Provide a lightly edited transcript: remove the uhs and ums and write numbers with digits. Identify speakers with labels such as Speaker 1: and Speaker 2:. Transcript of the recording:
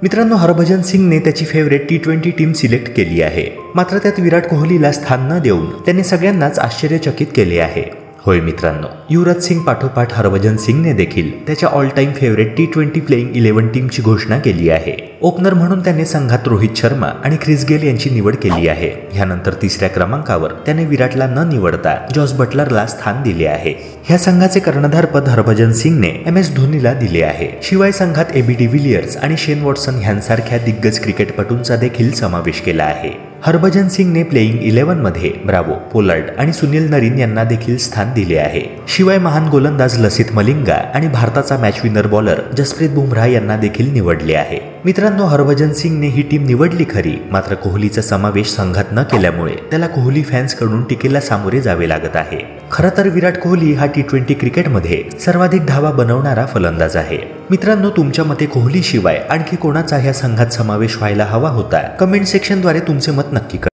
Speaker 1: मित्रांनो, हरभजन सिंगने त्याची फेवरेट T20 टीम सिलेक्ट केली आहे, मात्र त्यात विराट कोहलीला स्थान न देऊन त्यांनी सगळ्यांनाच आश्चर्यचकित केले आहे. होय मित्रांनो, युवराज सिंग पाठोपाठ हरभजन सिंगने देखील त्याच्या all time favourite T20 playing 11 टीमची घोषणा केली आहे. ओपनर म्हणून त्याने संघात रोहित शर्मा आणि ख्रिस गेल यांची निवड केली आहे. यानंतर तिसऱ्या क्रमांकावर त्याने विराटला न निवडता जॉस बटलरला स्थान दिले आहे. ह्या संघाचे कर्णधार पद हरभजन सिंगने MS धोनीला दिले आहे. शिवाय संघात AB डिव्हिलियर्स आणि शेन वॉटसन ह्यांसारख्या दिग्गज क्रिकेटपटूंचा देखील समावेश केला आहे. हरभजन सिंगने प्लेइंग 11 मध्ये ब्रावो, पोलार्ड आणि सुनील नरीन यांना देखील स्थान दिले आहे. शिवाय महान गोलंदाज लसिथ मलिंगा आणि भारताचा match winner bowler Jasprit Bumrah यांना देखील निवडले आहे. मित्रांनो, हरभजन सिंगने ही टीम निवडली खरी, मात्र कोहलीचा समावेश संघात न केल्यामुळे त्याला कोहली फॅन्स कडून टीकेला सामोरे जावे लागत आहे. खरं तर विराट कोहली हा T20 क्रिकेटमध्ये सर्वाधिक धावा बनवणारा फलंदाज आहे. मित्रांनो, तुमच्या मते कोहली शिवाय आणखी कोणाचा ह्या संघात समावेश व्हायला हवा होता? कमेंट सेक्शनद्वारे तुमचे मत नक्की कळवा.